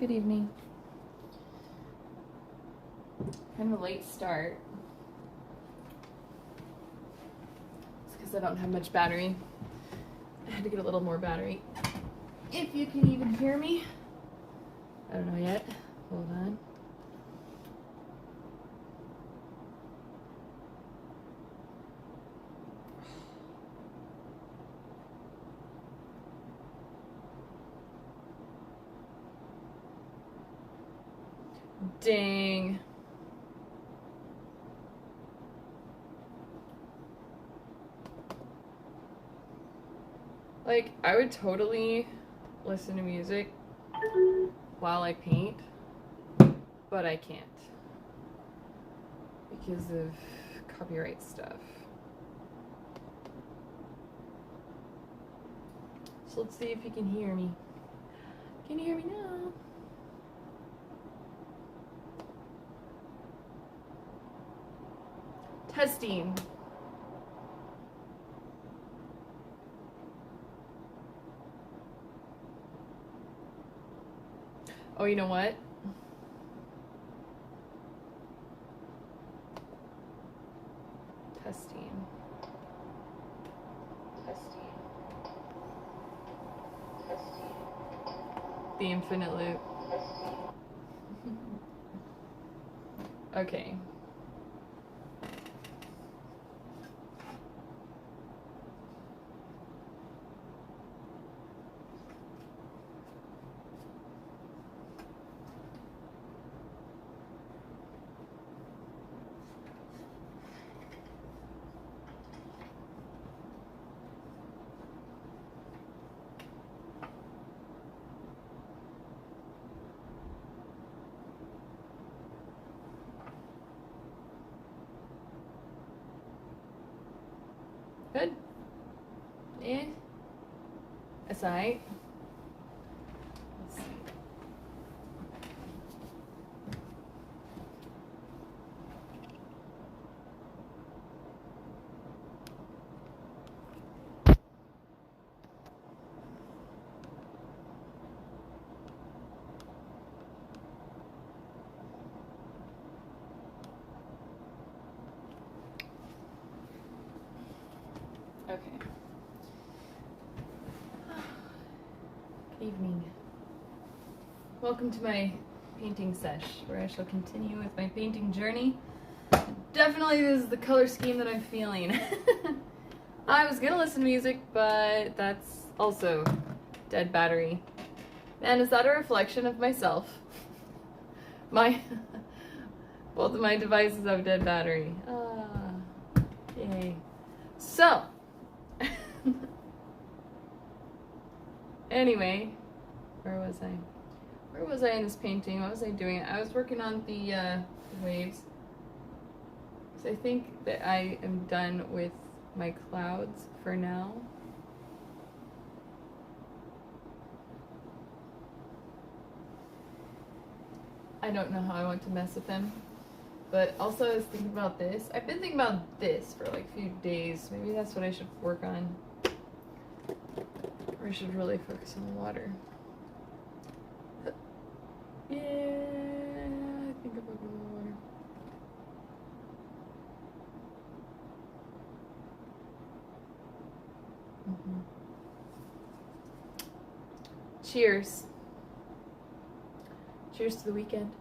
Good evening. Kind of a late start. It's because I don't have much battery. I had to get a little more battery. If you can even hear me. I don't know yet. Hold on. Dang. Like, I would totally listen to music while I paint, but I can't because of copyright stuff. So let's see if you can hear me. Can you hear me now? Testing. Oh, you know what? Testing. The infinite loop. Okay. Good. Eh. That's alright. Let's see. Okay. Good evening. Welcome to my painting sesh, where I shall continue with my painting journey. Definitely this is the color scheme that I'm feeling. I was gonna listen to music, but that's also dead battery. Man, is that a reflection of myself? Both of my devices have dead battery. Yay. So, anyway, where was I? Where was I in this painting? What was I doing? I was working on the waves. So I think that I am done with my clouds for now. I don't know how I want to mess with them. But also I was thinking about this. I've been thinking about this for like a few days. Maybe that's what I should work on. Or I should really focus on the water. Yeah, I think I'm working on the water. Cheers. Cheers to the weekend.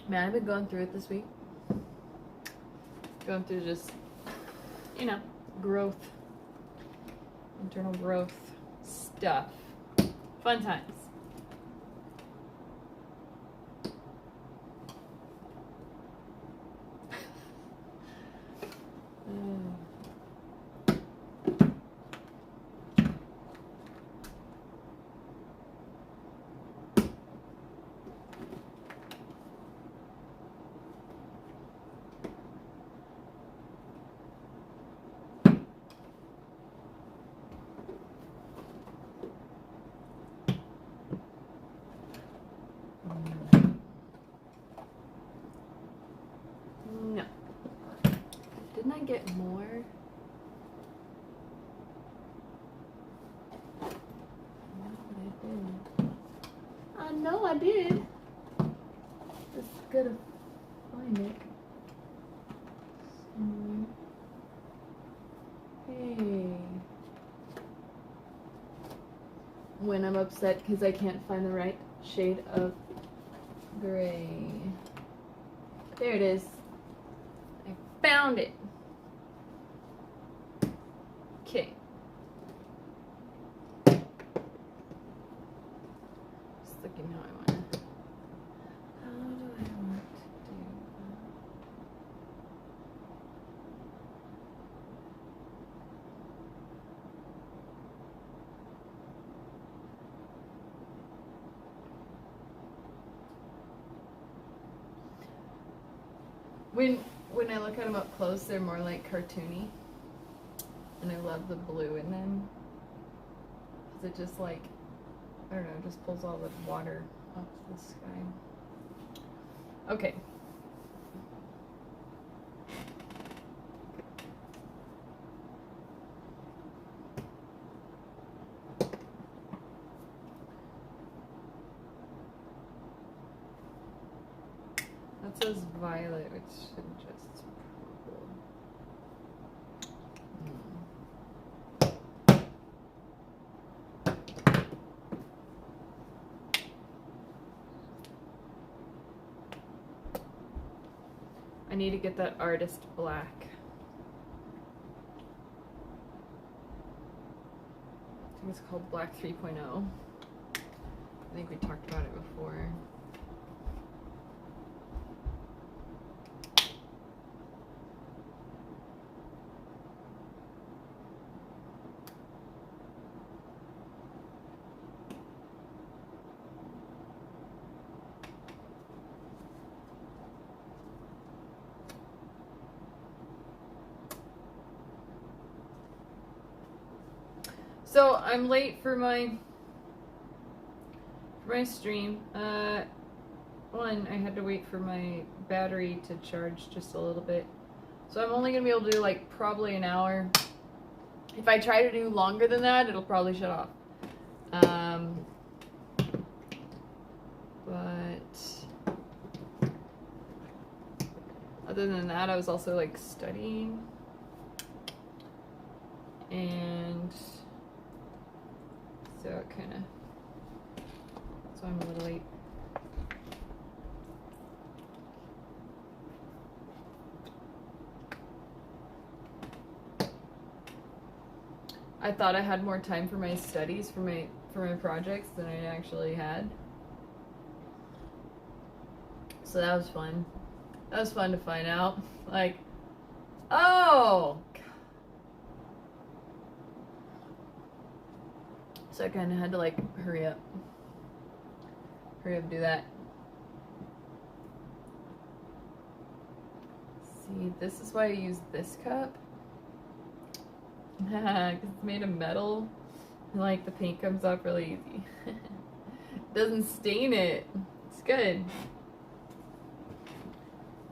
Man, I've been going through it this week. Going through just, you know, growth. Internal growth stuff. Fun times. I did. Just gotta find it. Hey. When I'm upset because I can't find the right shade of gray. There it is. I found it. Okay. Just looking how I want to. How do I want to do that? When I look at them up close, they're more like cartoony. And I love the blue in them. Because it just like, I don't know, just pulls all the water off the sky. Okay. That says violet, which should just purple. I need to get that artist black. I think it's called Black 3.0. I think we talked about it before. So I'm late for my stream. One, I had to wait for my battery to charge just a little bit. So I'm only gonna be able to do like probably an hour. If I try to do longer than that, it'll probably shut off. But other than that, I was also like studying. And so it kind of, so I'm a little late. I thought I had more time for my studies, for my projects than I actually had. So that was fun. That was fun to find out. Like, oh! So I kind of had to like hurry up do that. See, this is why I use this cup. Because it's made of metal. And like the paint comes off really easy. It doesn't stain it. It's good.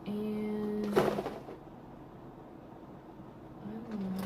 And I don't know.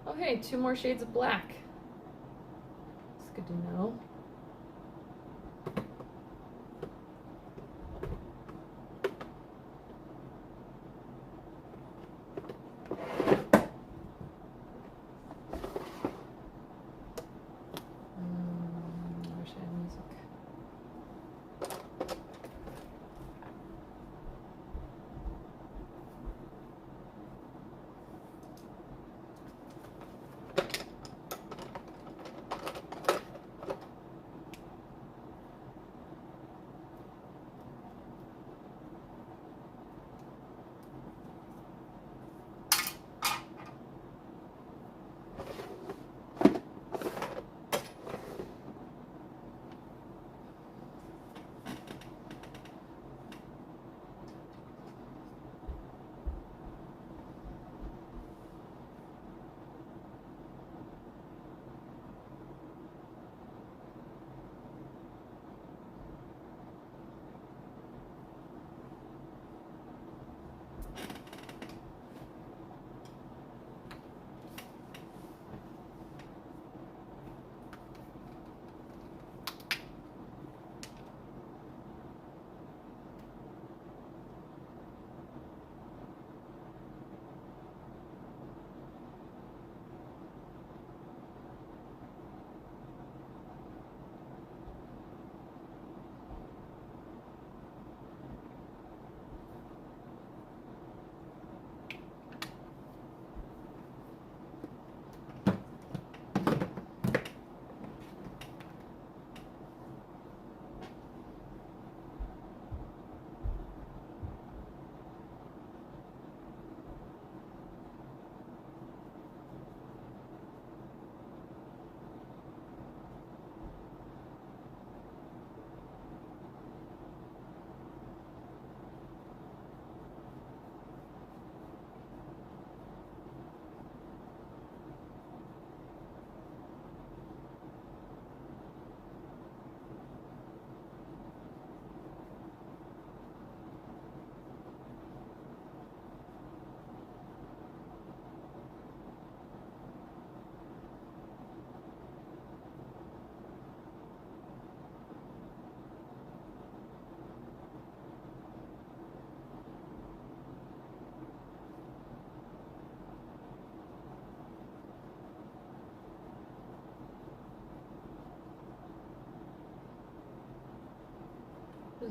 Okay, 2 more shades of black. It's good to know. I wish I had music.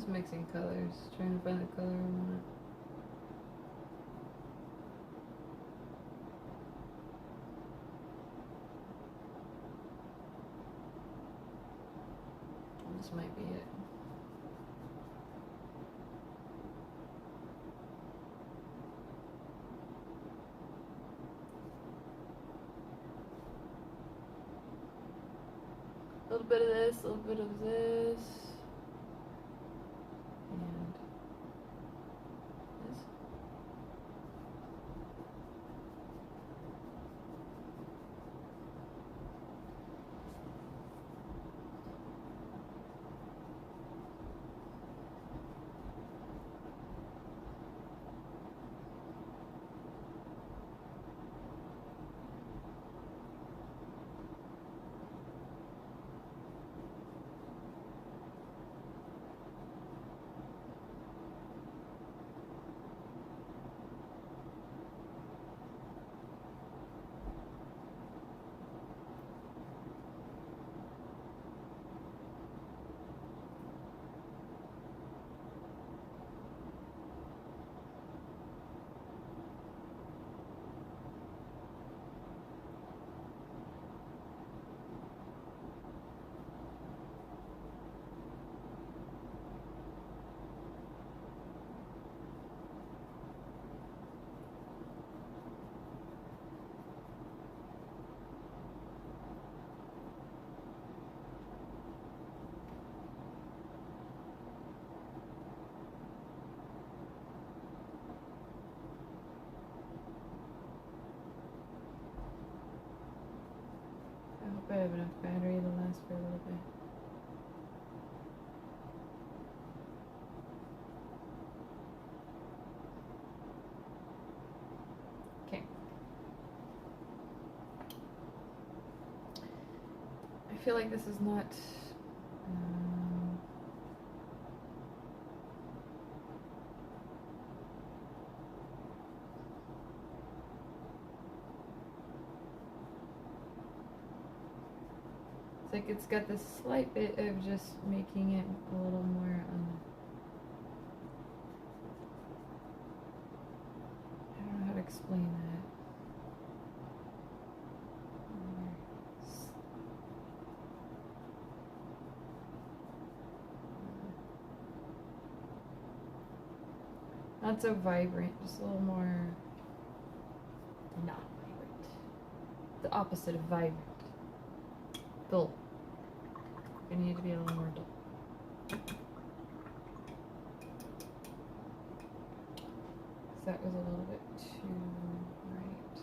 just mixing colors, trying to find the color I want. This might be it. A little bit of this, a little bit of this, and this. I hope I have enough battery to last for a little bit. Okay. I feel like this is not it's like it's got this slight bit of just making it a little more I don't know how to explain that. Not so vibrant, just a little more not vibrant. The opposite of vibrant. Dull. You need to be a little more dull. That was a little bit too bright.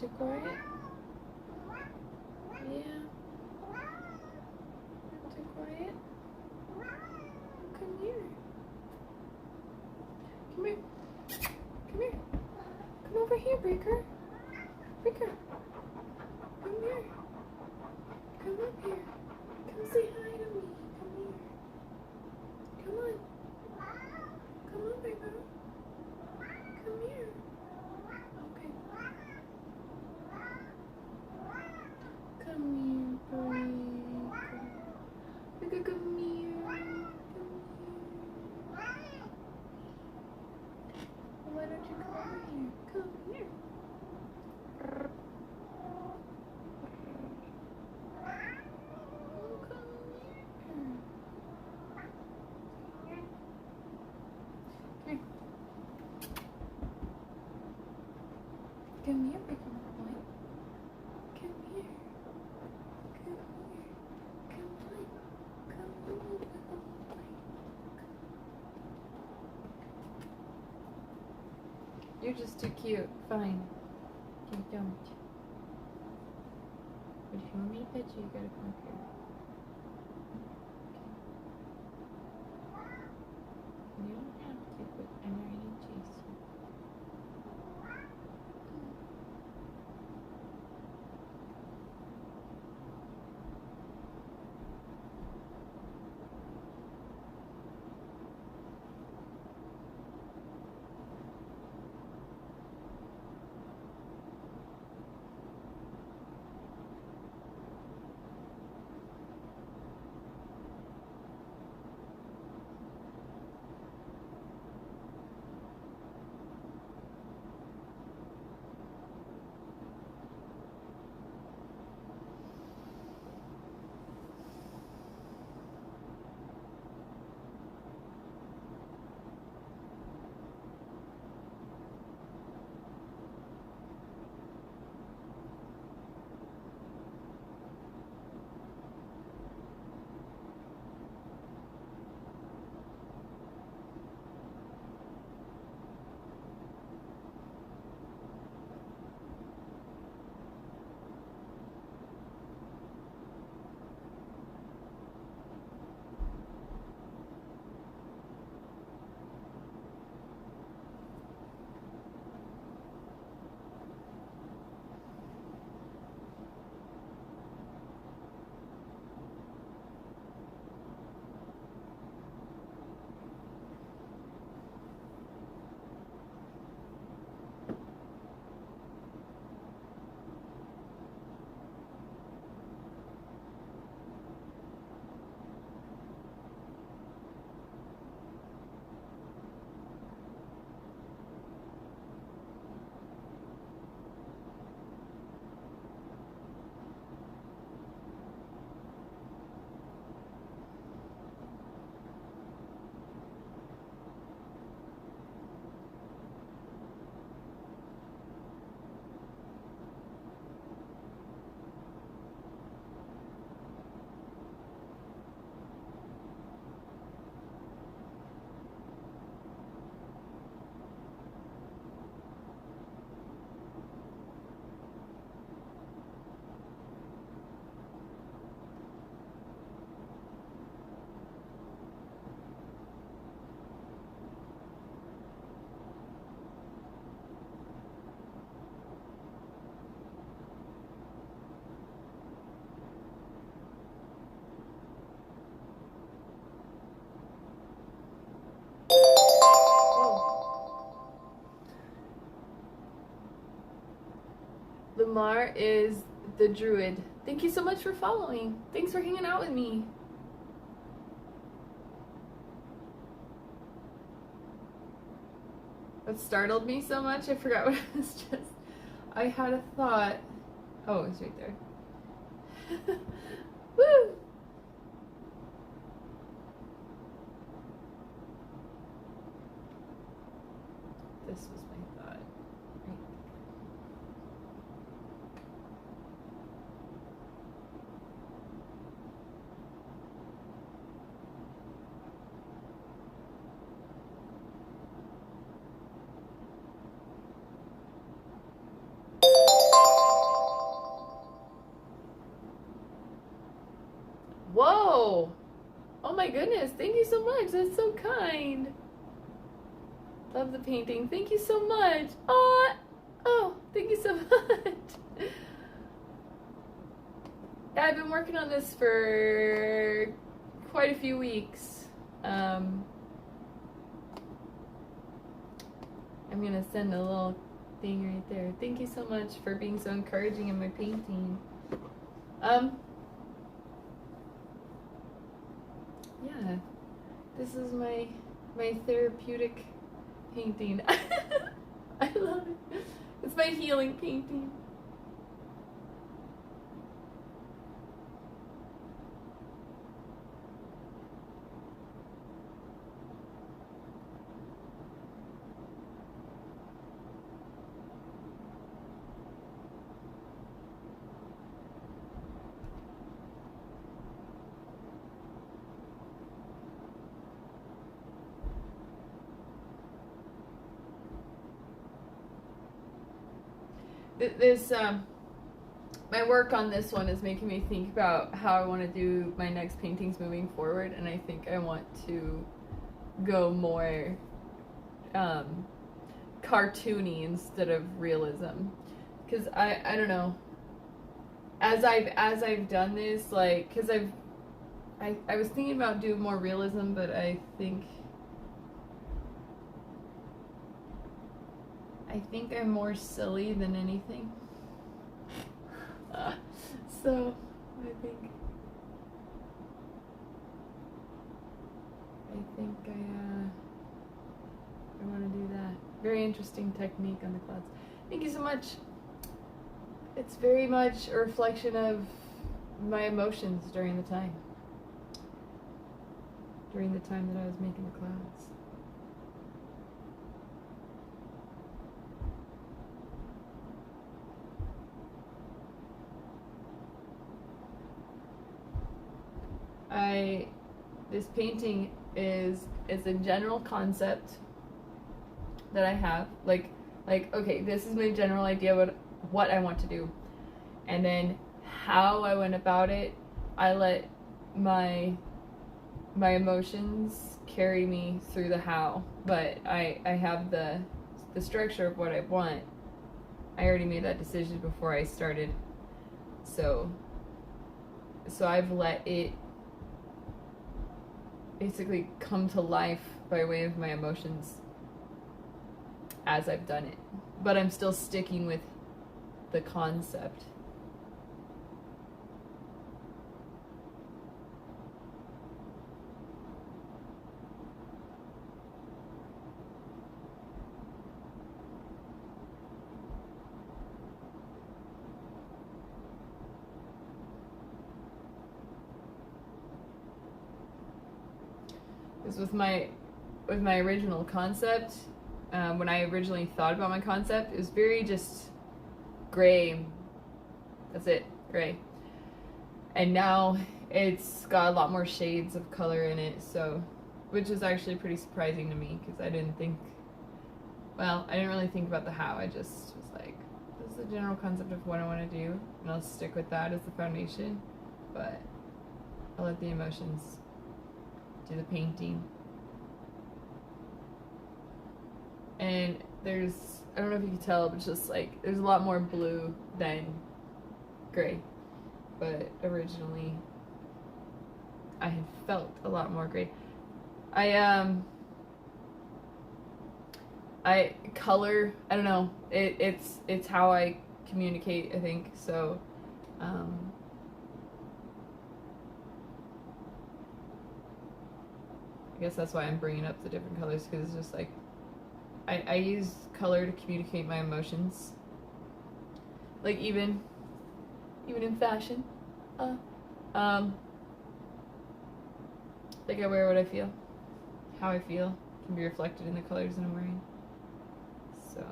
too quiet? Yeah. Not too quiet? Come here. Come here. Come here. Come over here, Breaker. Breaker. Come here. Come up here. Come say hi to me. Come here. Come on. Come on, Breaker. Come here. Okay. Come here, Breaker. Breaker, come here. Why don't you come over here? Come here. Oh, come here. Come here. Come here, big boy. Come here. Come here. Come on. Come on, little boy. You're just too cute. Fine. You don't. But if you want me to pet you, you gotta come up here. Okay. You don't have to, but I'm not gonna chase you. Lamar is the druid. Thank you so much for following. Thanks for hanging out with me. That startled me so much, I forgot what it was just. I had a thought. Oh, it was right there. Woo! This was my thought. Right. Whoa! Oh my goodness, thank you so much. That's so kind. Love the painting. Thank you so much. Oh, thank you so much. Yeah, I've been working on this for quite a few weeks. I'm gonna send a little thing right there. Thank you so much for being so encouraging in my painting. Yeah, this is my therapeutic painting. I love it. It's my healing painting. This my work on this one is making me think about how I want to do my next paintings moving forward, and I think I want to go more cartoony instead of realism, because I don't know, as I've done this, like, because I was thinking about doing more realism, but I think I'm more silly than anything. So I think I want to do that. Very interesting technique on the clouds. Thank you so much. It's very much a reflection of my emotions during the time that I was making the clouds. This painting is a general concept that I have. Like okay, this is my general idea of what I want to do, and then how I went about it, I let my emotions carry me through the how. But I have the structure of what I want. I already made that decision before I started, so I've let it basically come to life by way of my emotions as I've done it. But I'm still sticking with the concept. Because with my original concept, when I originally thought about my concept, it was very just gray. That's it, gray. And now it's got a lot more shades of color in it, so, which is actually pretty surprising to me, because I didn't really think about the how. I just was like, this is the general concept of what I want to do, and I'll stick with that as the foundation, but I'll let the emotions do the painting. And there's, I don't know if you can tell, but just like, there's a lot more blue than gray. But originally, I had felt a lot more gray. Color, I don't know, it's how I communicate, I think, so, I guess that's why I'm bringing up the different colors, because it's just like, I use color to communicate my emotions. Like even in fashion. Like I wear what I feel. How I feel can be reflected in the colors that I'm wearing. So,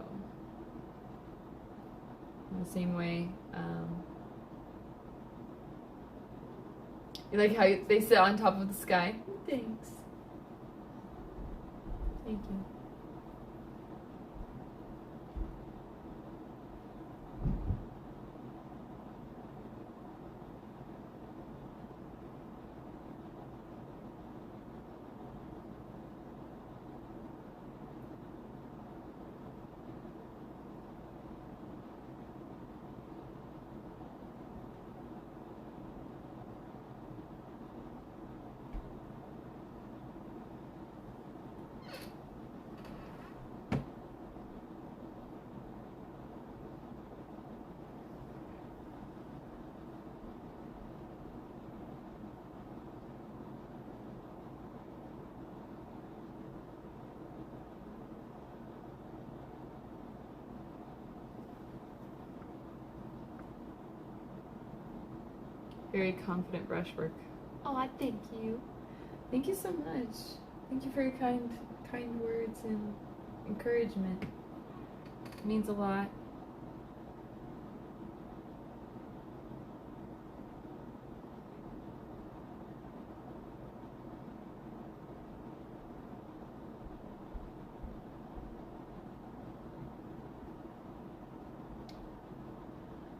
in the same way, you like how they sit on top of the sky? Thanks. Thank you. Very confident brushwork. Oh, thank you. Thank you so much. Thank you for your kind words and encouragement. It means a lot.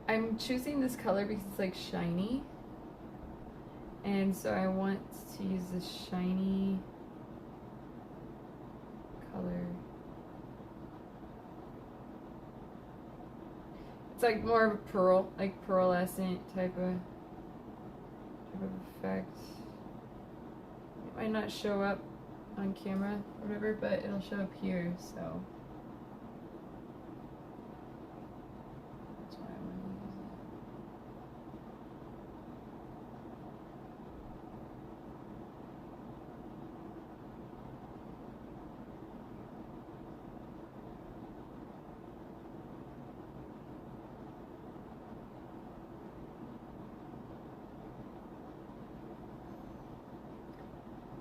I'm choosing this color because it's like shiny, and so I want to use this shiny color. It's like more of a pearl, like pearlescent type of effect. It might not show up on camera or whatever, but it'll show up here, so.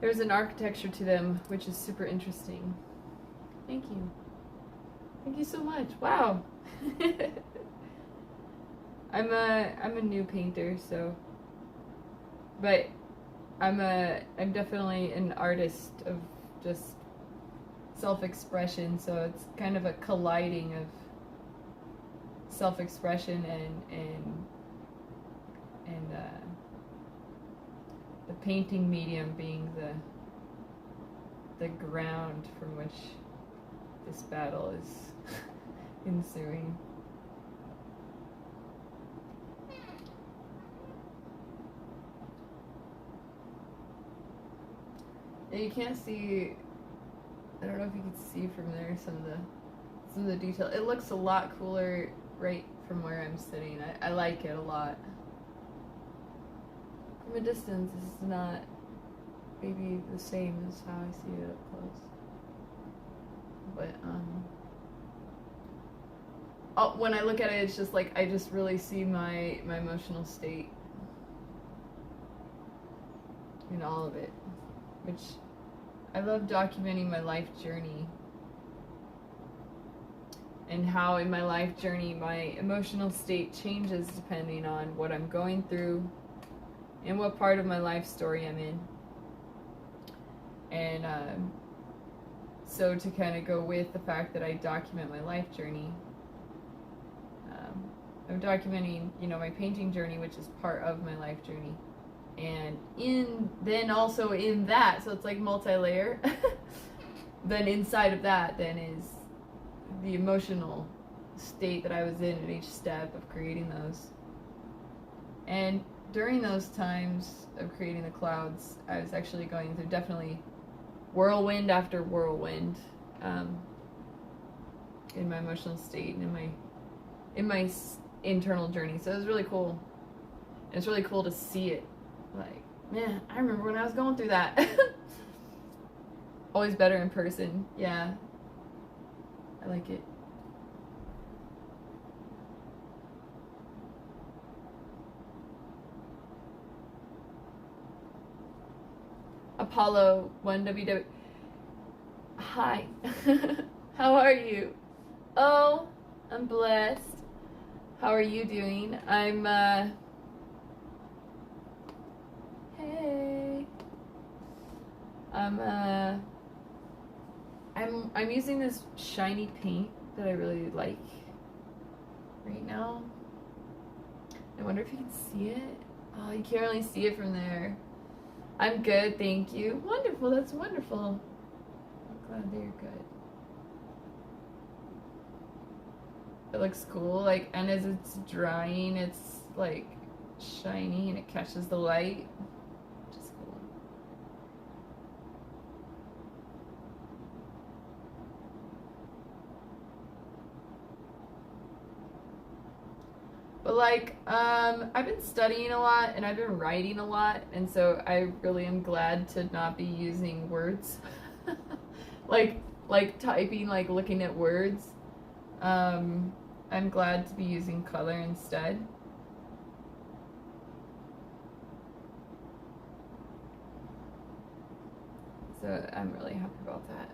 There's an architecture to them, which is super interesting. Thank you. Thank you so much. Wow. I'm a new painter, so, but I'm definitely an artist of just self-expression, so it's kind of a colliding of self-expression and the painting medium being the ground from which this battle is ensuing. Yeah, you can't see, I don't know if you can see from there some of the detail. It looks a lot cooler right from where I'm sitting. I like it a lot. From a distance, this is not maybe the same as how I see it up close. But when I look at it, it's just like I just really see my emotional state in all of it, which I love documenting my life journey and how in my life journey my emotional state changes depending on what I'm going through and what part of my life story I'm in. And so to kind of go with the fact that I document my life journey, I'm documenting, my painting journey, which is part of my life journey. And then also in that, so it's like multi-layer, then inside of that then is the emotional state that I was in at each step of creating those. And during those times of creating the clouds, I was actually going through definitely whirlwind after whirlwind in my emotional state and in my internal journey. So it was really cool. And it's really cool to see it. Like, man, I remember when I was going through that. Always better in person. Yeah. I like it. Apollo 1WW. Hi. How are you? Oh, I'm blessed. How are you doing? Hey. I'm using this shiny paint that I really like right now. I wonder if you can see it. Oh, you can't really see it from there. I'm good, thank you. Wonderful, that's wonderful. I'm glad that you're good. It looks cool, like, and as it's drying, it's like shiny and it catches the light, which is cool. But like, I've been studying a lot and I've been writing a lot, and so I really am glad to not be using words. like typing, like looking at words. I'm glad to be using color instead. So I'm really happy about that.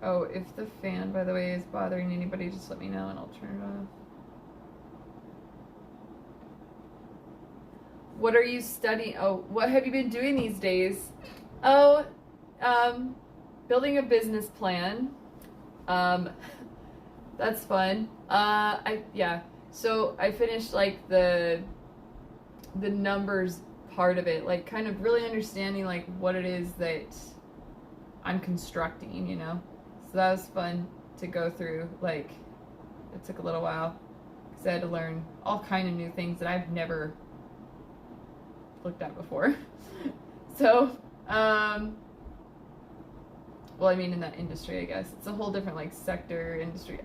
Oh, if the fan, by the way, is bothering anybody, just let me know and I'll turn it off. What are you studying? Oh, what have you been doing these days? Oh, building a business plan. That's fun. Yeah. So I finished like the numbers part of it, like kind of really understanding like what it is that I'm constructing, you know. So that was fun to go through. Like, it took a little while because I had to learn all kind of new things that I've never looked at before. So, well, I mean, in that industry, I guess it's a whole different like sector, industry,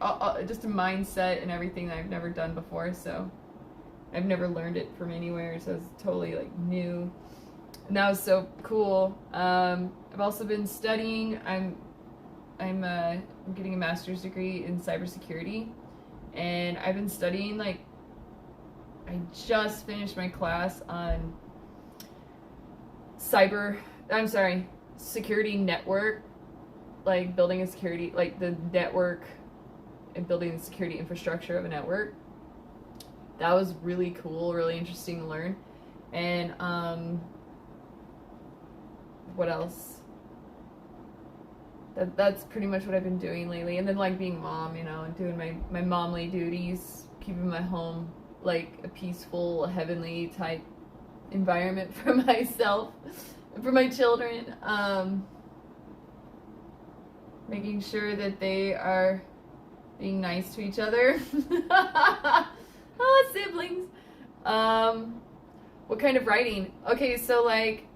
just a mindset and everything that I've never done before. So I've never learned it from anywhere, so it's totally like new, and that was so cool. I've also been studying. I'm getting a master's degree in cybersecurity, and I've been studying, like, I just finished my class on security network, like building a security, like the network and building the security infrastructure of a network. That was really cool, really interesting to learn. And what else? That's pretty much what I've been doing lately. And then like being mom, you know, and doing my momly duties, keeping my home like a peaceful, heavenly type environment for myself and for my children. Making sure that they are being nice to each other. Oh, siblings. What kind of writing? Okay, so like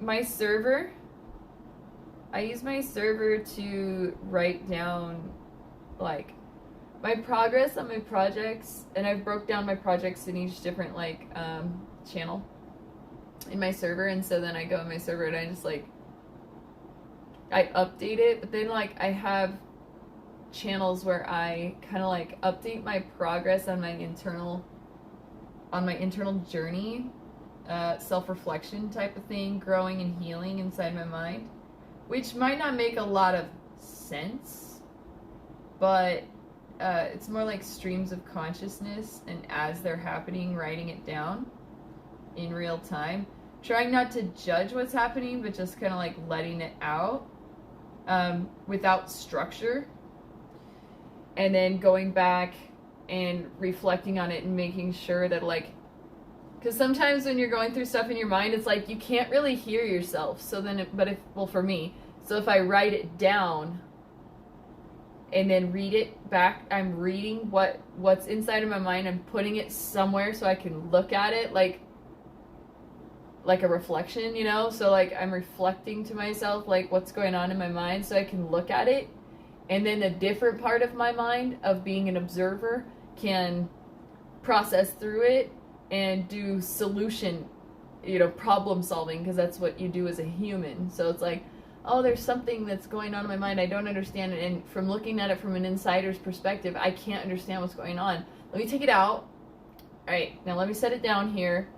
my server, I use my server to write down like my progress on my projects, and I've broke down my projects in each different like channel in my server, and so then I go in my server and I just like I update it, but then like I have channels where I kind of like update my progress on my internal journey, self-reflection type of thing, growing and healing inside my mind, which might not make a lot of sense, but it's more like streams of consciousness, and as they're happening, writing it down in real time, trying not to judge what's happening, but just kind of like letting it out without structure, and then going back and reflecting on it and making sure that like, because sometimes when you're going through stuff in your mind, it's like you can't really hear yourself. So then, for me, so if I write it down and then read it back, I'm reading what's inside of my mind. I'm putting it somewhere so I can look at it like a reflection, you know? So like I'm reflecting to myself like what's going on in my mind so I can look at it. And then a different part of my mind of being an observer can process through it and do solution, you know, problem solving, because that's what you do as a human. So it's like, oh, there's something that's going on in my mind. I don't understand it. And from looking at it from an insider's perspective, I can't understand what's going on. Let me take it out. All right, now let me set it down here.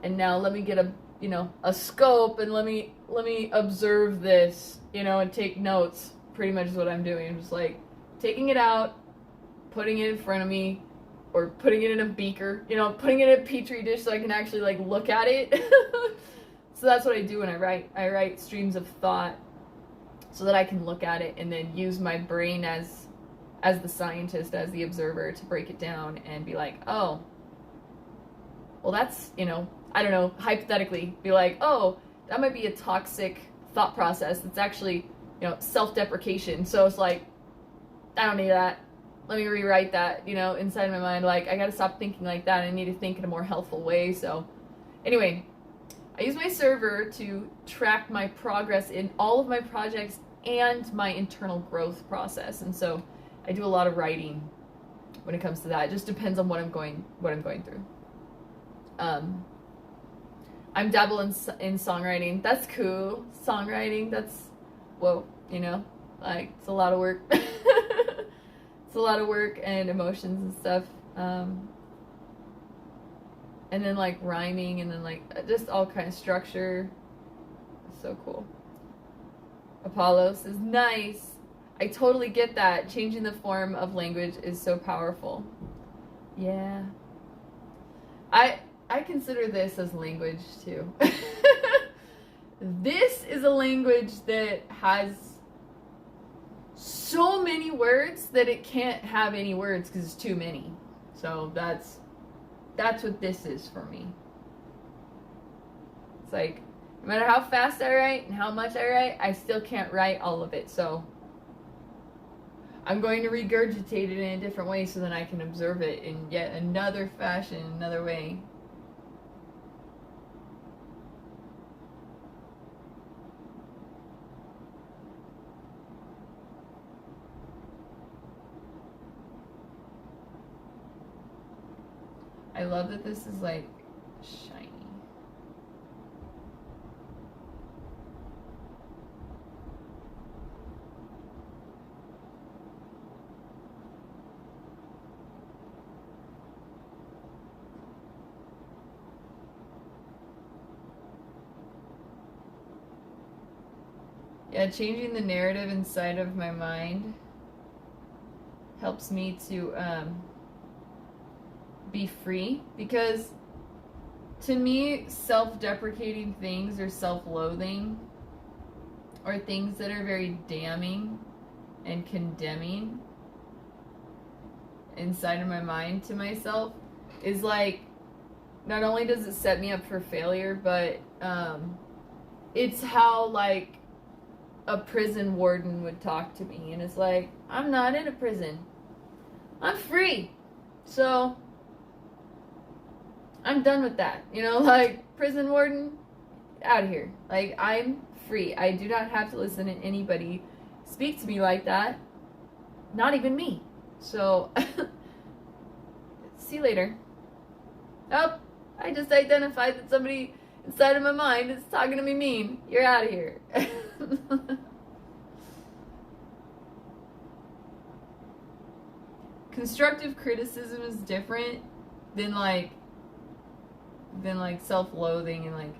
And now let me get a scope, and let me observe this, you know, and take notes. Pretty much is what I'm doing. I'm just like taking it out, putting it in front of me, or putting it in a beaker, you know, putting it in a petri dish so I can actually like look at it. So that's what I do when I write. I write streams of thought so that I can look at it and then use my brain as the scientist, as the observer, to break it down and be like, oh, well, that's, you know, I don't know, hypothetically be like, oh, that might be a toxic thought process that's actually, you know, self-deprecation. So it's like, I don't need that. Let me rewrite that, you know, inside my mind. Like, I gotta stop thinking like that. I need to think in a more healthful way. So anyway, I use my server to track my progress in all of my projects and my internal growth process. And so I do a lot of writing when it comes to that. It just depends on what I'm going through. I'm dabbling in songwriting. That's cool. Songwriting, that's, whoa, you know, like, it's a lot of work. It's a lot of work and emotions and stuff. And then like rhyming and then like just all kind of structure. It's so cool. Apollo says, nice. I totally get that. Changing the form of language is so powerful. Yeah. I consider this as language too. This is a language that has so many words that it can't have any words because it's too many. So that's what this is for me. It's like, no matter how fast I write and how much I write, I still can't write all of it. So I'm going to regurgitate it in a different way so that I can observe it in yet another fashion, another way. I love that this is like shiny. Yeah, changing the narrative inside of my mind helps me to be free, because to me, self-deprecating things or self-loathing or things that are very damning and condemning inside of my mind to myself is like, not only does it set me up for failure, but it's how like a prison warden would talk to me, and it's like, I'm not in a prison, I'm free, so I'm done with that, you know, like, prison warden, out of here. Like, I'm free. I do not have to listen to anybody speak to me like that. Not even me. So, see you later. Oh, I just identified that somebody inside of my mind is talking to me mean. You're out of here. Constructive criticism is different than like self-loathing, and like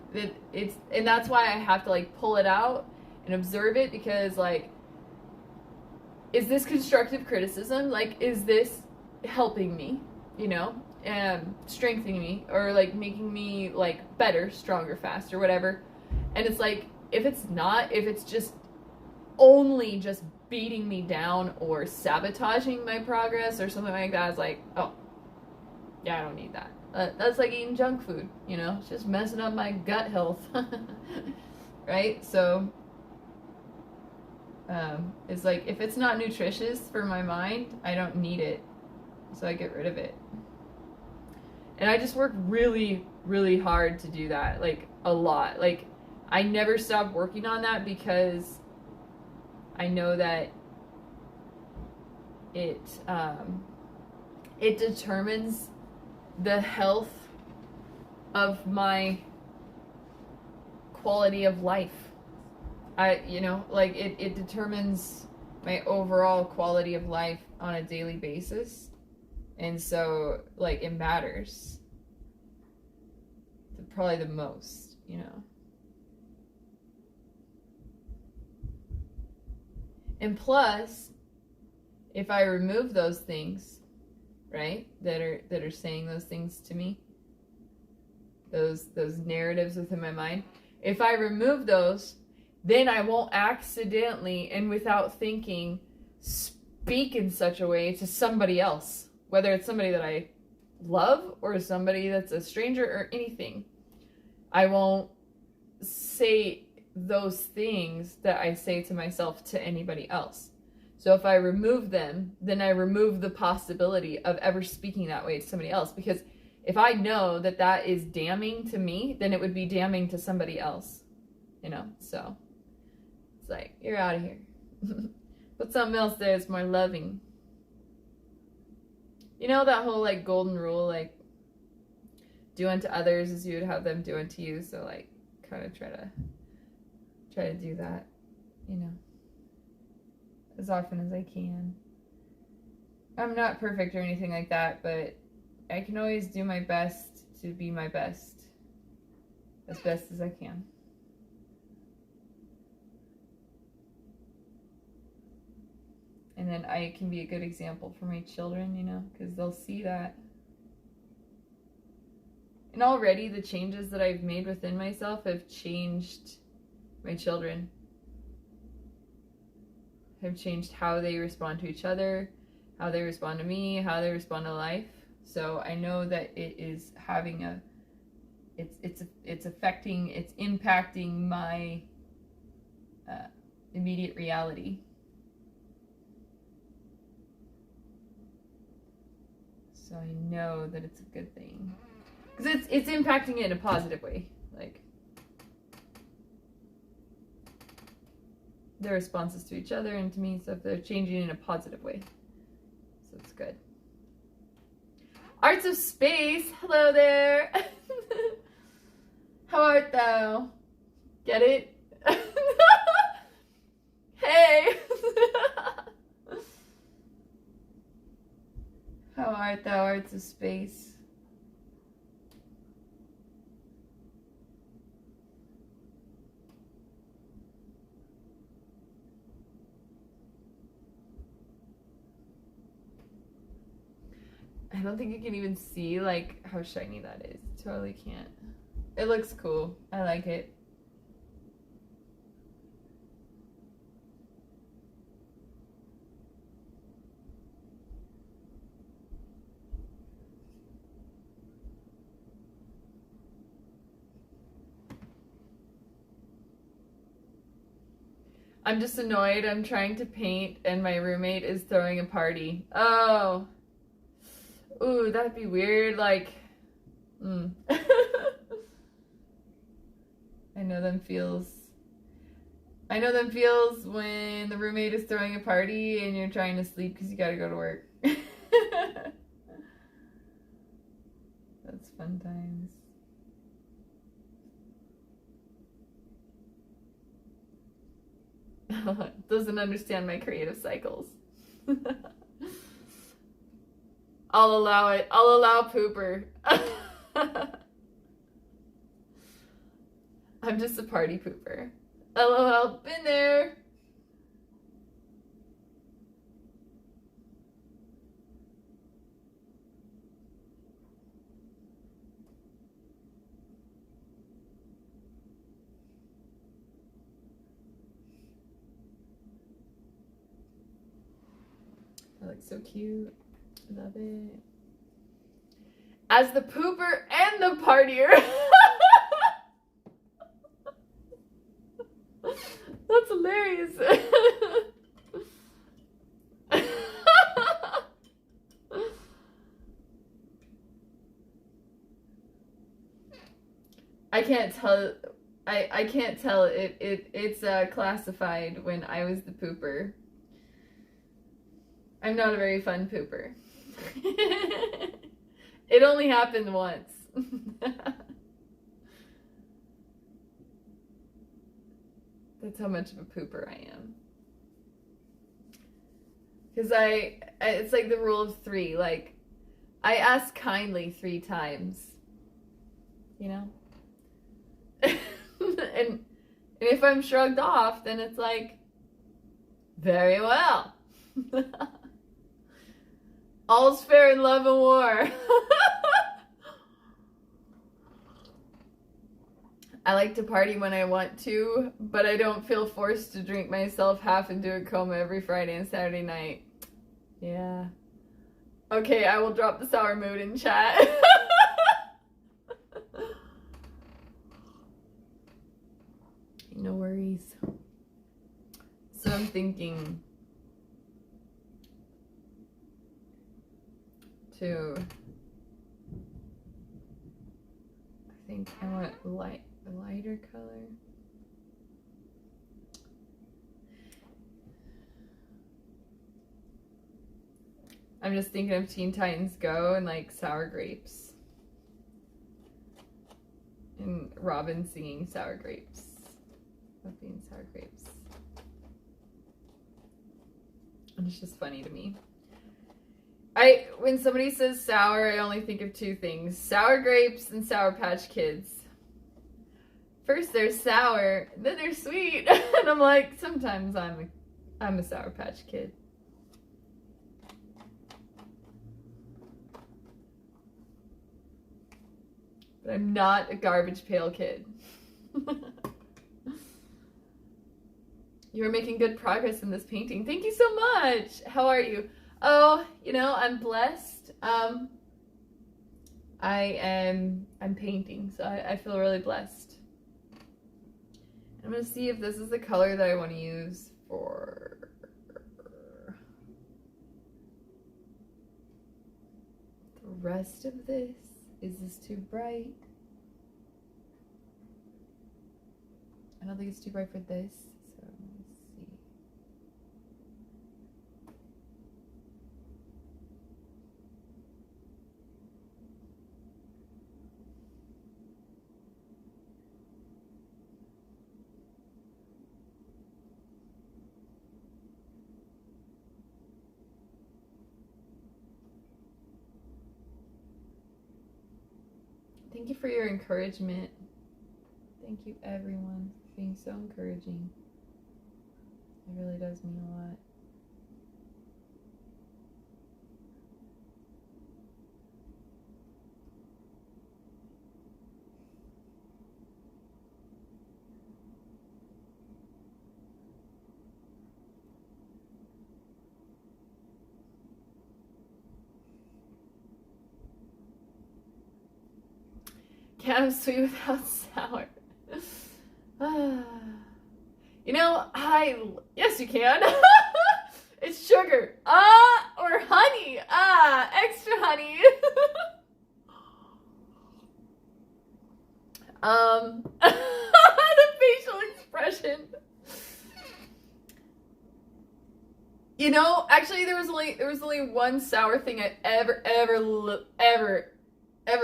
it's and that's why I have to like pull it out and observe it, because like, is this constructive criticism? Like, is this helping me, you know, and strengthening me, or like making me like better, stronger, faster, whatever? And it's like, if it's not, if it's just only just beating me down or sabotaging my progress or something like that, it's like, oh yeah, I don't need that. That's like eating junk food, you know? It's just messing up my gut health. Right? So, it's like, if it's not nutritious for my mind, I don't need it. So I get rid of it. And I just work really, really hard to do that. Like, a lot. Like, I never stop working on that, because I know that it determines the health of my quality of life. You know, like it determines my overall quality of life on a daily basis. And so, like, it matters. Probably the most, you know. And plus, if I remove those things, right, that are saying those things to me, those narratives within my mind, if I remove those, then I won't accidentally and without thinking speak in such a way to somebody else, whether it's somebody that I love or somebody that's a stranger or anything. I won't say those things that I say to myself to anybody else. So if I remove them, then I remove the possibility of ever speaking that way to somebody else. Because if I know that that is damning to me, then it would be damning to somebody else, you know? So it's like, you're out of here. Put something else there that's more loving. You know that whole like golden rule, like do unto others as you would have them do unto you. So like kind of try to do that, you know, as often as I can. I'm not perfect or anything like that, but I can always do my best to be my best. As best as I can. And then I can be a good example for my children, you know, because they'll see that. And already the changes that I've made within myself have changed my children. Have changed how they respond to each other, how they respond to me, how they respond to life. So I know that it is having a, it's affecting, it's impacting my immediate reality. So I know that it's a good thing. Because it's impacting it in a positive way. Like, their responses to each other and to me, so if they're changing in a positive way. So it's good. Arts of Space, hello there. How art thou? Get it? Hey! How art thou, Arts of Space? I don't think you can even see like how shiny that is. Totally can't. It looks cool. I like it. I'm just annoyed. I'm trying to paint and my roommate is throwing a party. Oh. Ooh, that'd be weird. Like, I know them feels. I know them feels when the roommate is throwing a party and you're trying to sleep because you gotta go to work. That's fun times. Doesn't understand my creative cycles. I'll allow it. I'll allow pooper. I'm just a party pooper. LOL, been there. That looks so cute. Love it. As the pooper and the partier. That's hilarious. I can't tell. I can't tell. It's classified when I was the pooper. I'm not a very fun pooper. It only happened once. That's how much of a pooper I am. Because it's like the rule of 3. Like, I ask kindly 3 times. You know? and if I'm shrugged off, then it's like, very well. All's fair in love and war. I like to party when I want to, but I don't feel forced to drink myself half into a coma every Friday and Saturday night. Yeah. Okay, I will drop the sour mood in chat. No worries. So I'm thinking I think I want a lighter color. I'm just thinking of Teen Titans Go and like Sour Grapes. And Robin singing Sour Grapes. Love being Sour Grapes. And it's just funny to me. When somebody says sour, I only think of two things: sour grapes and Sour Patch Kids. First they're sour, then they're sweet, and I'm like, sometimes I'm a Sour Patch Kid. But I'm not a Garbage Pail Kid. You are making good progress in this painting. Thank you so much. How are you? Oh, I'm blessed. I'm painting, so I feel really blessed. I'm gonna see if this is the color that I want to use for the rest of this. Is this too bright? I don't think it's too bright for this, so let's see. Thank you for your encouragement. Thank you, everyone, for being so encouraging. It really does mean a lot. Can't have sweet without sour. Yes, you can. It's sugar. Or honey. Extra honey. The facial expression. Actually, there was only one sour thing I ever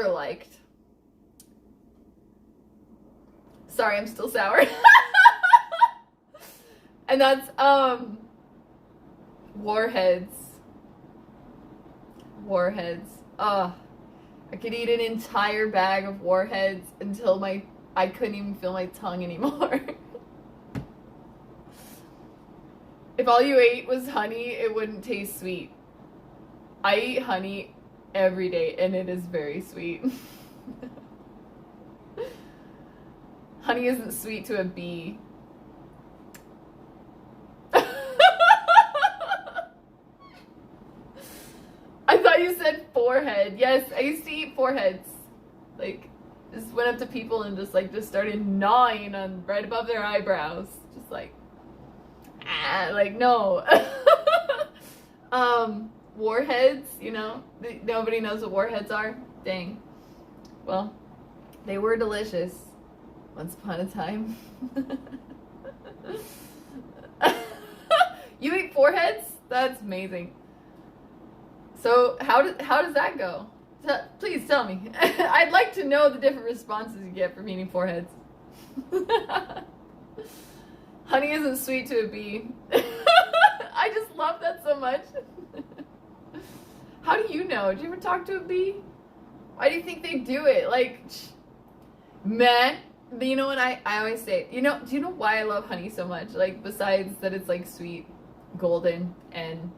liked. Sorry, I'm still sour. And that's Warheads. I could eat an entire bag of Warheads until I couldn't even feel my tongue anymore. If all you ate was honey, it wouldn't taste sweet. I eat honey every day, and it is very sweet. Honey isn't sweet to a bee. I thought you said forehead. Yes, I used to eat foreheads. Just went up to people and just started gnawing on right above their eyebrows. Just no. Warheads, nobody knows what warheads are. Dang. Well, they were delicious once upon a time. You eat foreheads? That's amazing. So how does that go? Please tell me. I'd like to know the different responses you get from eating foreheads. Honey isn't sweet to a bee. I just love that so much. How do you know? Did you ever talk to a bee? Why do you think they do it? Man, you know what I always say? Do you know why I love honey so much? Besides that it's sweet, golden, and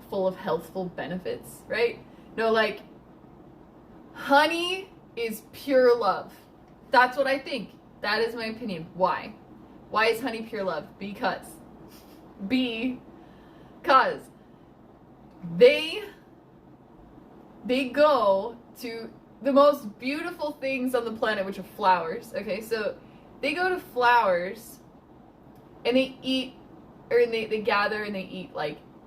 full of healthful benefits, right? No, honey is pure love. That's what I think. That is my opinion. Why? Why is honey pure love? Because they go to the most beautiful things on the planet, which are flowers. Okay, so they go to flowers and they eat, or they gather and they eat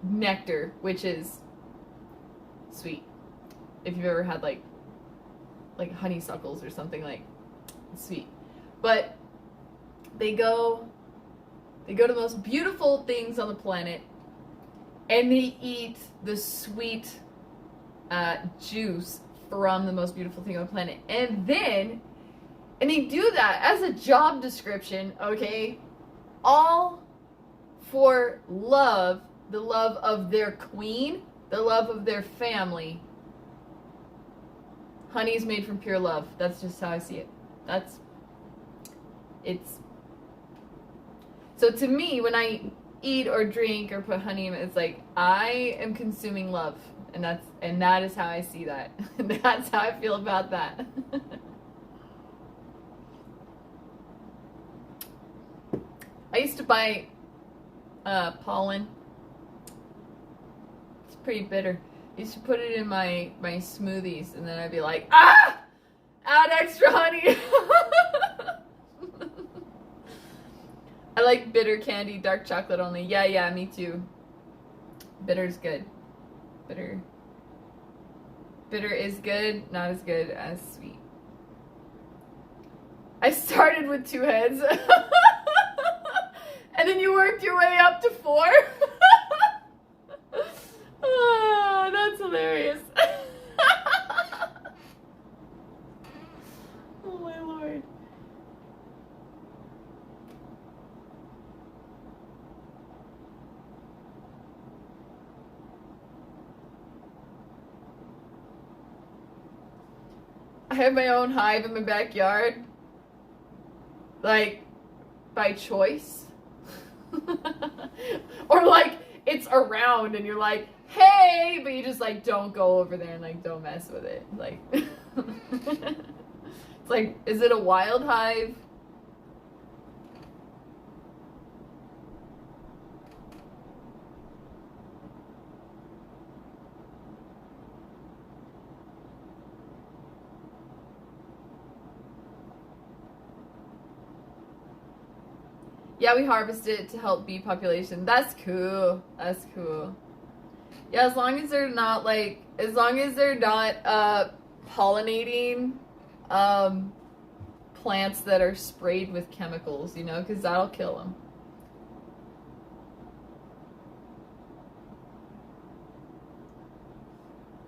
nectar, which is sweet. If you've ever had honeysuckles or something, it's sweet. But they go to the most beautiful things on the planet and they eat the sweet juice from the most beautiful thing on the planet. And they do that as a job description, okay? All for love, the love of their queen, the love of their family. Honey is made from pure love. That's just how I see it. So to me, when I eat or drink or put honey in it, it's like I am consuming love. And that is how I see that. That's how I feel about that. I used to buy pollen. It's pretty bitter. I used to put it in my smoothies, and then I'd be like, ah! Add extra honey! I like bitter candy, dark chocolate only. Yeah, me too. Bitter's good. Bitter is good, not as good as sweet. I started with 2 heads. And then you worked your way up to 4? Oh, that's hilarious. Oh my Lord. I have my own hive in my backyard. Like, by choice. Or like, it's around and you're like, hey, but you just like don't go over there and like don't mess with it. Like, it's like, is it a wild hive? Yeah, we harvest it to help bee population. That's cool. That's cool. Yeah, as long as they're not pollinating plants that are sprayed with chemicals, you know, because that'll kill them.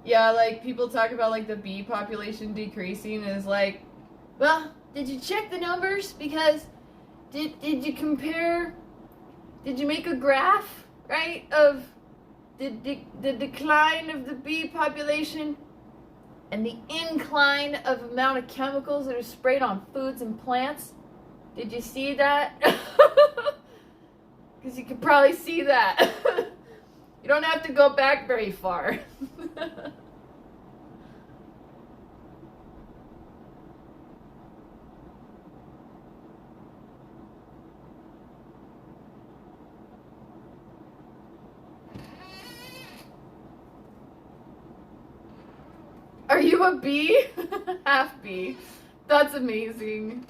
Yeah, like people talk about like the bee population decreasing is like, well, did you check the numbers? Because did you compare? Did you make a graph, right, of the decline of the bee population and the incline of amount of chemicals that are sprayed on foods and plants? Did you see that? Because you could probably see that. You don't have to go back very far. Are you a bee? Half bee. That's amazing.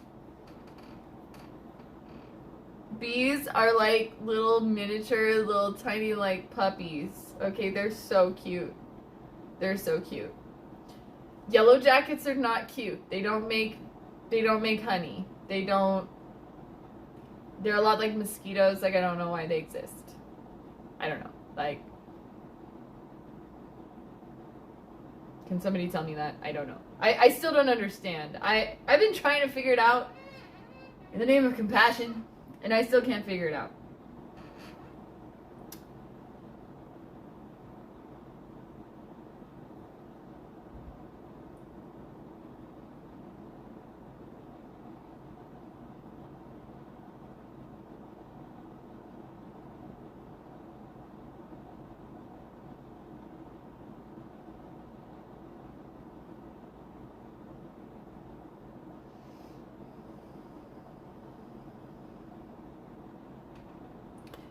Bees are like little miniature, little tiny like puppies. Okay, they're so cute. They're so cute. Yellow jackets are not cute. They don't make honey. They're a lot like mosquitoes. Like, I don't know why they exist. I don't know. Like, can somebody tell me that? I don't know. I still don't understand. I've been trying to figure it out in the name of compassion, and I still can't figure it out.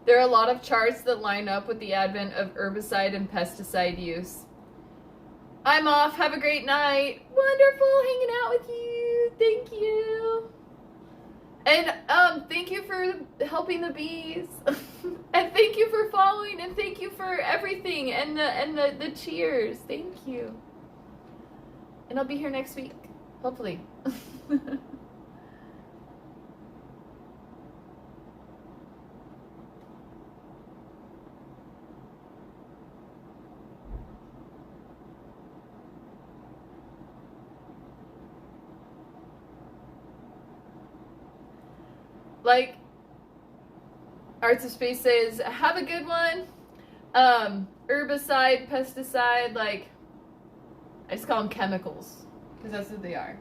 There are a lot of charts that line up with the advent of herbicide and pesticide use. I'm off. Have a great night. Wonderful hanging out with you. Thank you. And thank you for helping the bees. And thank you for following, and thank you for everything and the cheers. Thank you. And I'll be here next week, hopefully. Like Arts of Space says, have a good one. herbicide, pesticide, like, I just call them chemicals, because that's what they are.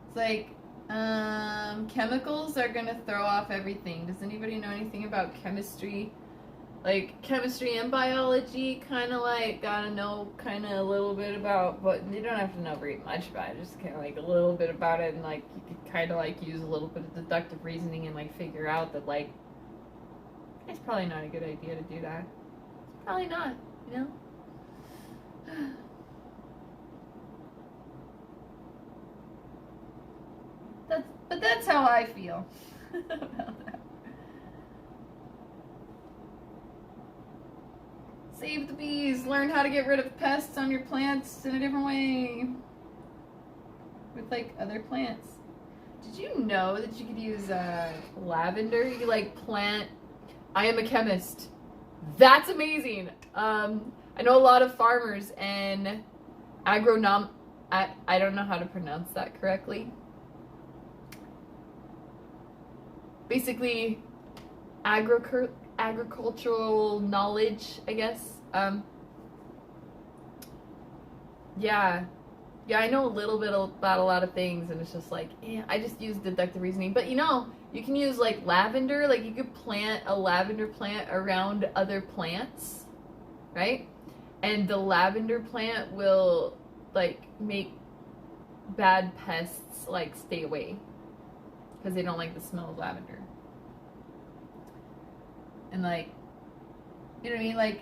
It's like, chemicals are gonna throw off everything. Does anybody know anything about chemistry? Like, chemistry and biology, kind of like, gotta know kind of a little bit about, but you don't have to know very much about it, just kind of like a little bit about it, and like, you could kind of like use a little bit of deductive reasoning and like figure out that like, it's probably not a good idea to do that. It's probably not, you know? But that's how I feel about that. Save the bees. Learn how to get rid of pests on your plants in a different way. With like other plants. Did you know that you could use lavender? You could like plant. I am a chemist. That's amazing. I know a lot of farmers and I don't know how to pronounce that correctly. Basically, agricultural knowledge, I guess. Yeah, I know a little bit about a lot of things, and it's just like, I just use deductive reasoning. But you know, you can use like lavender, like you could plant a lavender plant around other plants, right? And the lavender plant will like make bad pests like stay away because they don't like the smell of lavender. And like, you know what I mean? Like,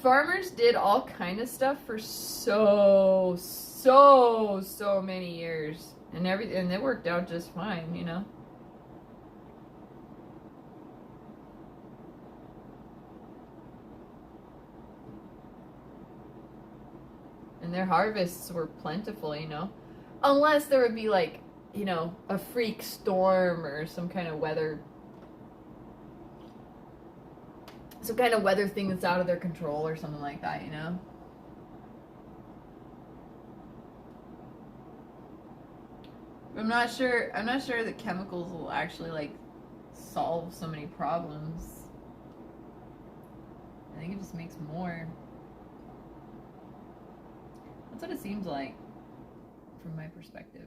farmers did all kind of stuff for so many years, and it worked out just fine, you know. And their harvests were plentiful, you know, unless there would be like, you know, a freak storm or some kind of weather thing that's out of their control or something like that, you know. I'm not sure that chemicals will actually like solve so many problems. I think it just makes more. That's what it seems like from my perspective.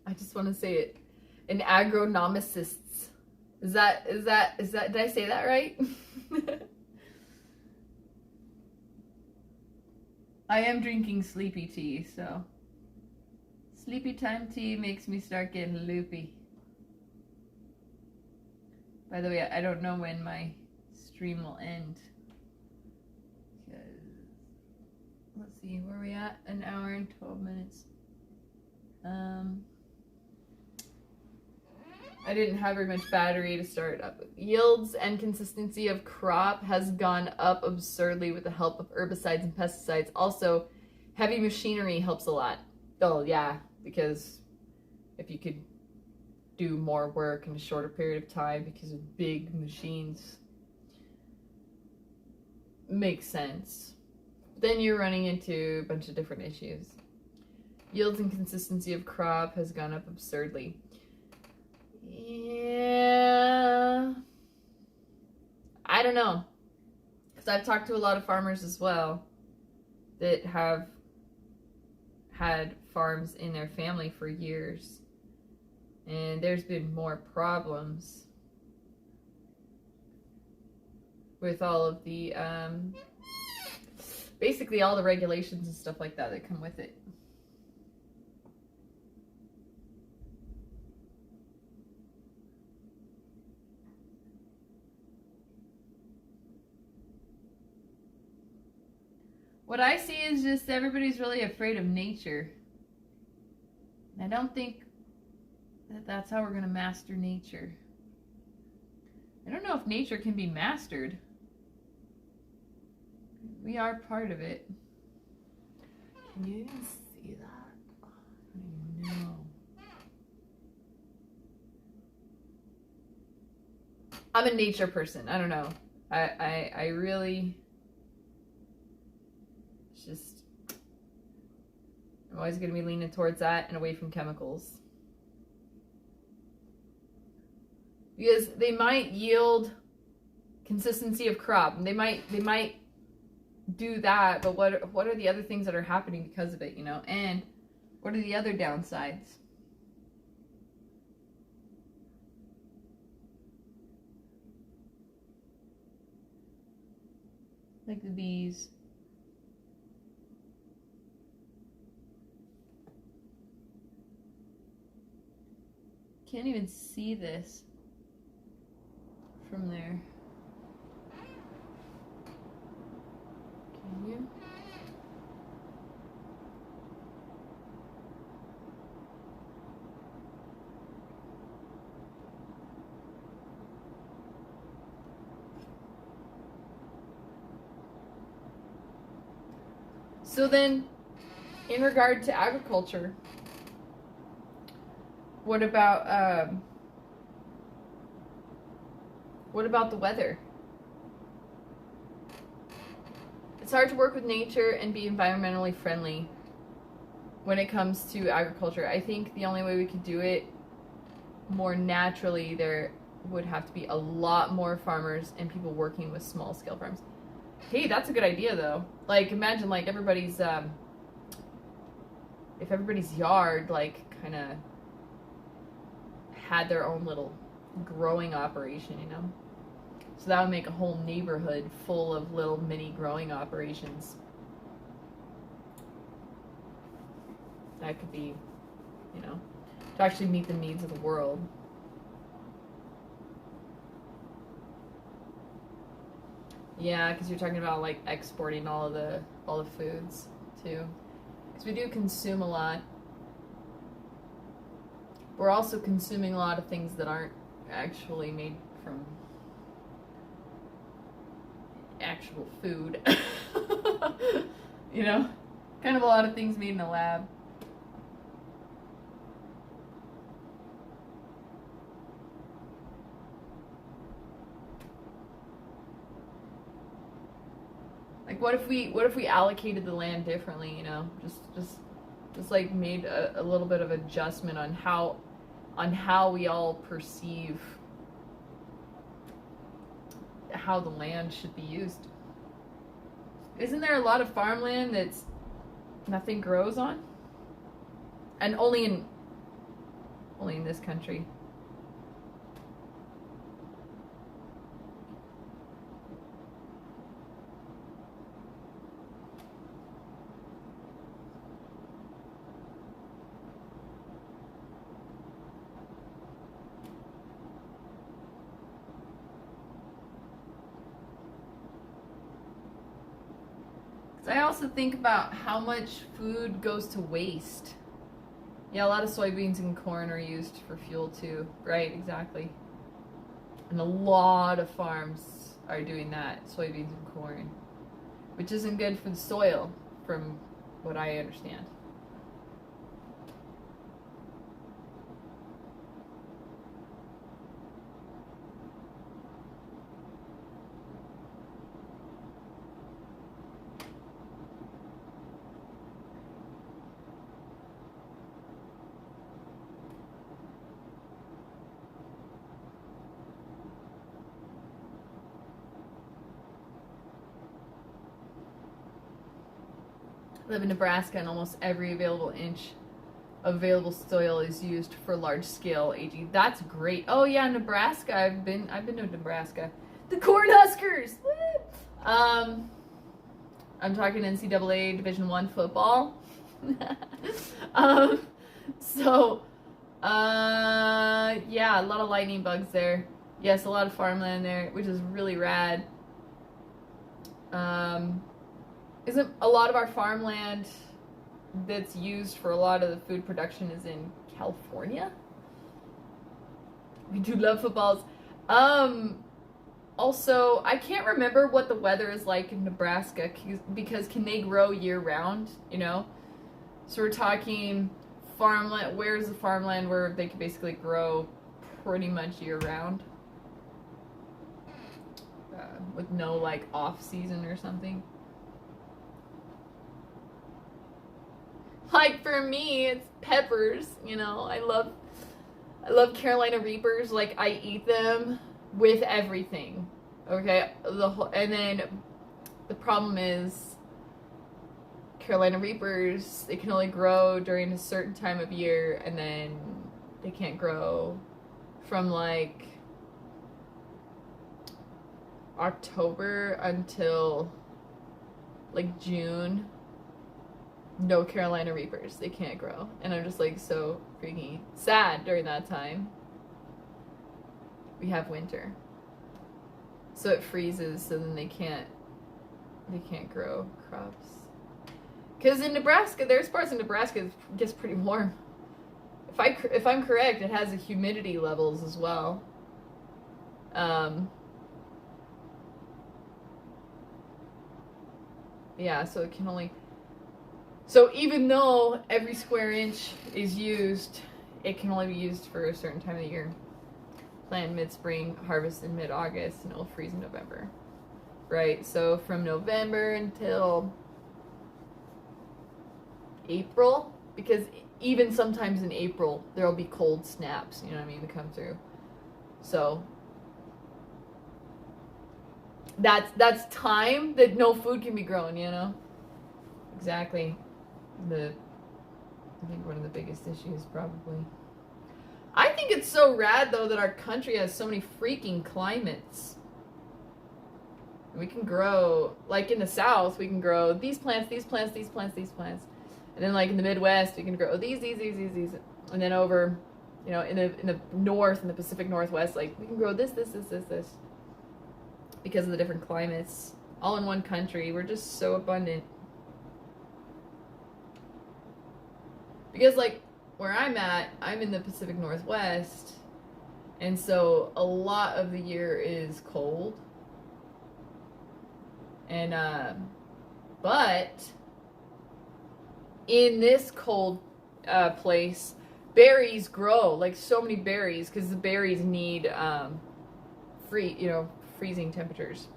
I just want to say it. An agronomicist. Is that, did I say that right? I am drinking sleepy tea, so. Sleepy time tea makes me start getting loopy. By the way, I don't know when my stream will end. Let's see, where are we at? An hour and 12 minutes. I didn't have very much battery to start up. Yields and consistency of crop has gone up absurdly with the help of herbicides and pesticides. Also, heavy machinery helps a lot. Oh yeah, because if you could do more work in a shorter period of time because of big machines, makes sense. Then you're running into a bunch of different issues. Yields and consistency of crop has gone up absurdly. Yeah, I don't know, because I've talked to a lot of farmers as well that have had farms in their family for years, and there's been more problems with all of the basically all the regulations and stuff like that come with it. What I see is just everybody's really afraid of nature. I don't think that that's how we're going to master nature. I don't know if nature can be mastered. We are part of it. Can you even see that? I don't know. I'm a nature person. I don't know. I really just, I'm always going to be leaning towards that and away from chemicals. Because they might yield consistency of crop. They might do that, but what are the other things that are happening because of it, you know? And what are the other downsides? Like the bees. Can't even see this from there. Can you? So then, in regard to agriculture, what about the weather? It's hard to work with nature and be environmentally friendly when it comes to agriculture. I think the only way we could do it more naturally, there would have to be a lot more farmers and people working with small scale farms. Hey, that's a good idea though. Like, imagine like everybody's if everybody's yard like kind of had their own little growing operation, you know? So that would make a whole neighborhood full of little mini growing operations. That could be, you know, to actually meet the needs of the world. Yeah, because you're talking about like exporting all the foods too, because we do consume a lot. We're also consuming a lot of things that aren't actually made from actual food. You know, kind of a lot of things made in a lab. Like, what if we allocated the land differently? You know, just like made a little bit of adjustment on how we all perceive how the land should be used. Isn't there a lot of farmland that's nothing grows on? And only in this country. I also think about how much food goes to waste. Yeah, a lot of soybeans and corn are used for fuel too. Right, exactly. And a lot of farms are doing that, soybeans and corn, which isn't good for the soil, from what I understand. I live in Nebraska, and almost every available inch of available soil is used for large-scale aging. That's great. Oh yeah, Nebraska. I've been to Nebraska. The Cornhuskers. I'm talking NCAA Division I football. So, yeah, a lot of lightning bugs there. Yes, a lot of farmland there, which is really rad. Isn't a lot of our farmland that's used for a lot of the food production is in California? We do love footballs. Also, I can't remember what the weather is like in Nebraska, because can they grow year round, you know? So we're talking farmland. Where's the farmland where they can basically grow pretty much year round? with no like off season or something. Like for me, it's peppers. You know, I love Carolina Reapers. Like I eat them with everything. Okay, and then the problem is Carolina Reapers. They can only grow during a certain time of year, and then they can't grow from like October until like June. No Carolina Reapers. They can't grow. And I'm just like so freaking sad during that time. We have winter. So it freezes, so then they can't grow crops. Cuz in Nebraska, there's parts in Nebraska it gets pretty warm. If I'm correct, it has the humidity levels as well. Yeah, so it can only. So even though every square inch is used, it can only be used for a certain time of the year. Plant mid-spring, harvest in mid-August, and it'll freeze in November. Right? So from November until April, because even sometimes in April, there'll be cold snaps, you know what I mean, that come through. So that's time that no food can be grown, you know? Exactly. I think one of the biggest issues probably. I think it's so rad though that our country has so many freaking climates. We can grow, like in the South, we can grow these plants, these plants, these plants, these plants. And then like in the Midwest, we can grow these. And then over, you know, in the North, in the Pacific Northwest, like we can grow this. Because of the different climates. All in one country. We're just so abundant. Because like where I'm at, I'm in the Pacific Northwest, and so a lot of the year is cold. And but in this cold place, berries grow, like so many berries, because the berries need freezing temperatures.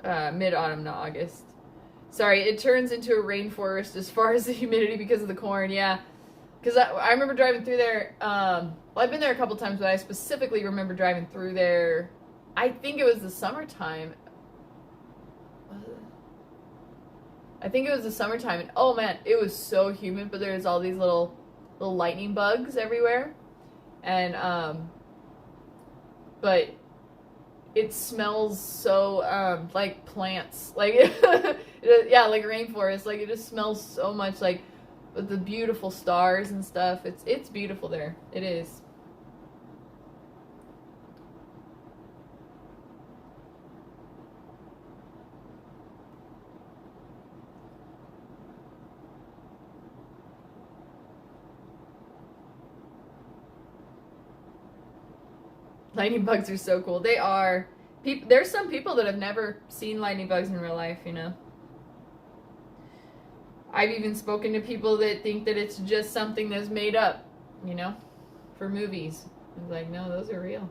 Mid-autumn to August. Sorry, it turns into a rainforest as far as the humidity because of the corn, yeah. Because I remember driving through there, well, I've been there a couple times, but I specifically remember driving through there, I think it was the summertime. And oh man, it was so humid, but there's all these little lightning bugs everywhere. And, but it smells so like plants, like yeah, like rainforest. Like it just smells so much like with the beautiful stars and stuff. It's beautiful there. It is. Lightning bugs are so cool. They are. There's some people that have never seen lightning bugs in real life, you know. I've even spoken to people that think that it's just something that's made up, you know, for movies. I was like, no, those are real.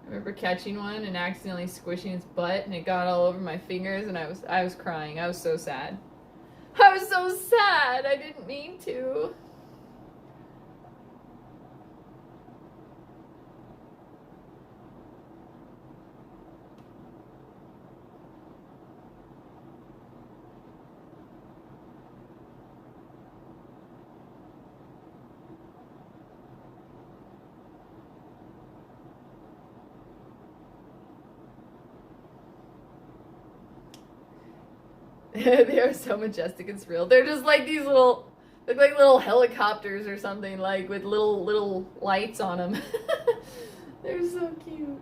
I remember catching one and accidentally squishing its butt, and it got all over my fingers, and I was crying. I was so sad. I was so sad. I didn't mean to. They are so majestic, it's real. They're just like these look like little helicopters or something, like with little lights on them. They're so cute.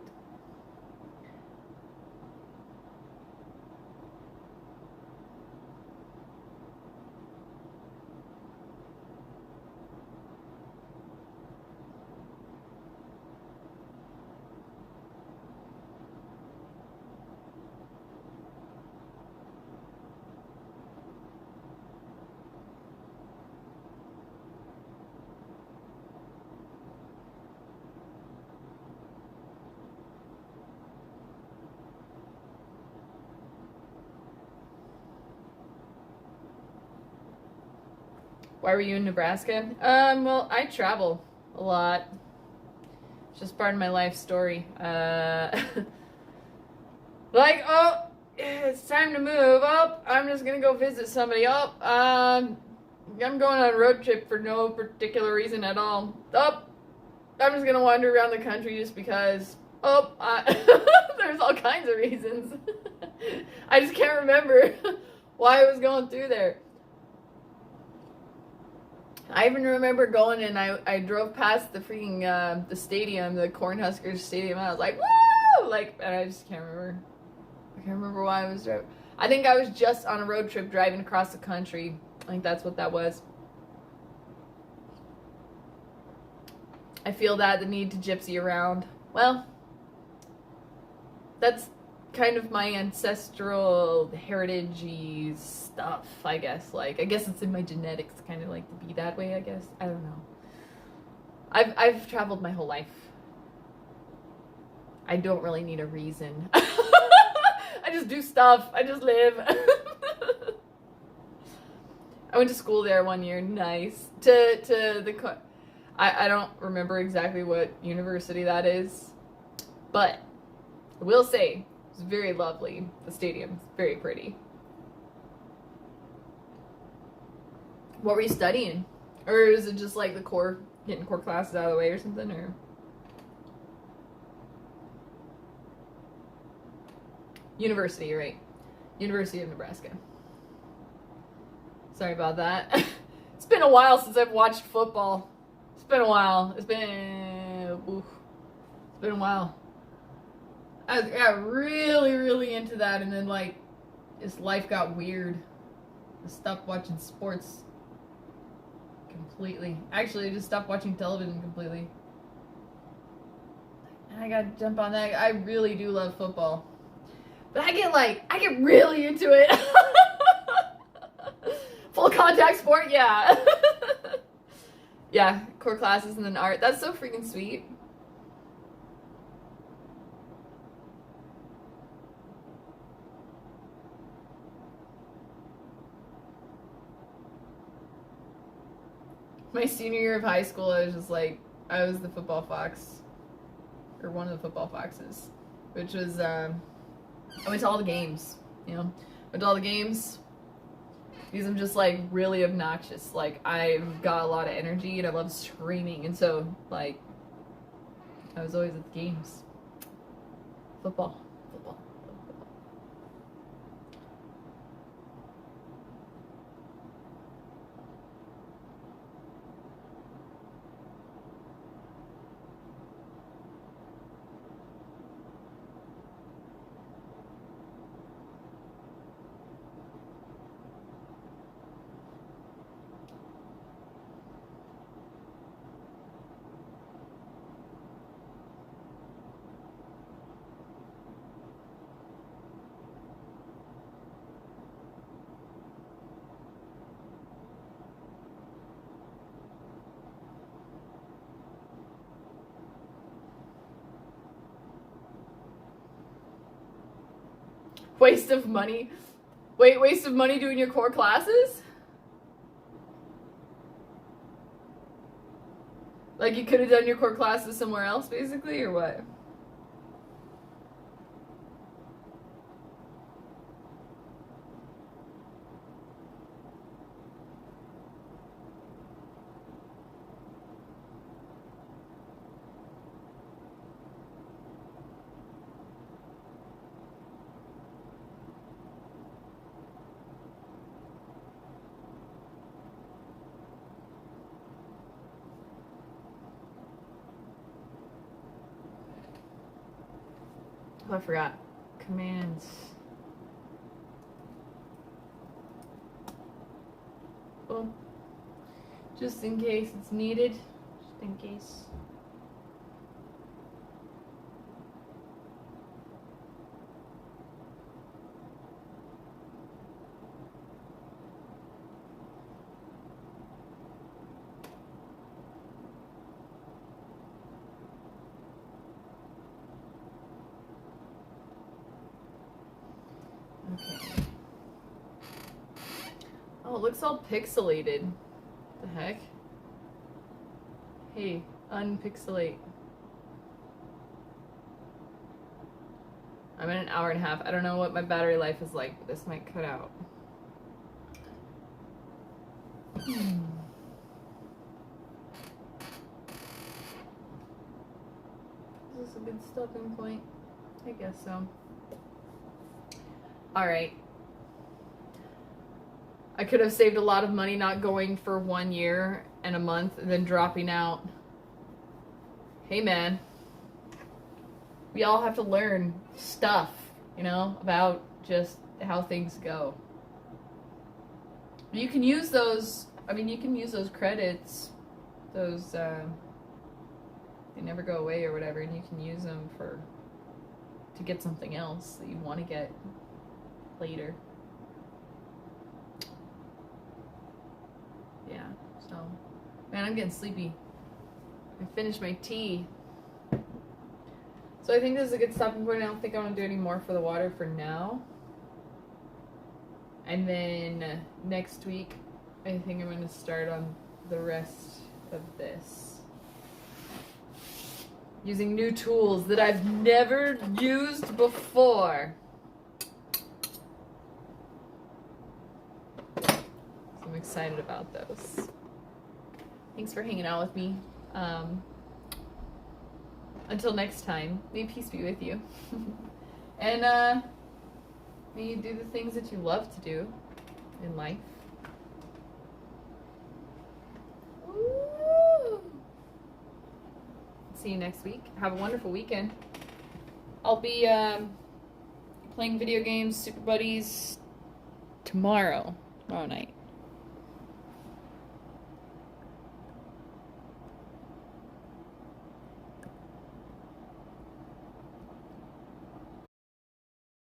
Why were you in Nebraska? Well, I travel a lot. It's just part of my life story. Like, oh, it's time to move. Oh, I'm just gonna go visit somebody. Oh, I'm going on a road trip for no particular reason at all. Oh, I'm just gonna wander around the country just because. Oh, there's all kinds of reasons. I just can't remember why I was going through there. I even remember going and I drove past the freaking the stadium, the Cornhuskers stadium, and I was like, woo! Like, and I just can't remember. I can't remember why I was driving. I think I was just on a road trip driving across the country. I think that's what that was. I feel that the need to gypsy around. Well, that's kind of my ancestral heritage-y stuff, I guess. Like, I guess it's in my genetics, kind of like to be that way, I guess. I don't know. I've traveled my whole life. I don't really need a reason. I just do stuff. I just live. I went to school there one year. Nice. I don't remember exactly what university that is, but I will say it's very lovely. The stadium's very pretty. What were you studying? Or is it just like the core, getting core classes out of the way or something? Or university, right? University of Nebraska. Sorry about that. It's been a while since I've watched football. It's been a while. It's been a while. I got really, really into that, and then like, this life got weird. I stopped watching sports completely. Actually, I just stopped watching television completely. And I gotta jump on that. I really do love football. But I get really into it. Full contact sport, yeah. Yeah, core classes and then art. That's so freaking sweet. My senior year of high school, I was just like, I was the football fox. Or one of the football foxes. Which was, I went to all the games, you know? Went to all the games. Because I'm just, like, really obnoxious. Like, I've got a lot of energy and I love screaming. And so, like, I was always at the games. Football. Waste of money. Wait, waste of money doing your core classes? Like you could have done your core classes somewhere else, basically, or what? Oh, I forgot. Commands. Well, just in case it's needed. Just in case. Okay. Oh, it looks all pixelated. The heck? Hey, unpixelate. I'm at an hour and a half. I don't know what my battery life is like, but this might cut out. Is this a good stopping point? I guess so. Alright. I could have saved a lot of money not going for 1 year and a month and then dropping out. Hey man. We all have to learn stuff, you know, about just how things go. You can use those, I mean, you can use those credits, those, they never go away or whatever, and you can use them to get something else that you want to get later. Yeah, so, man, I'm getting sleepy. I finished my tea. So I think this is a good stopping point. I don't think I want to do any more for the water for now. And then next week, I think I'm going to start on the rest of this. Using new tools that I've never used before. So I'm excited about those. Thanks for hanging out with me. Until next time, may peace be with you. And may you do the things that you love to do in life. Woo! See you next week. Have a wonderful weekend. I'll be playing video games, Super Buddies, tomorrow night.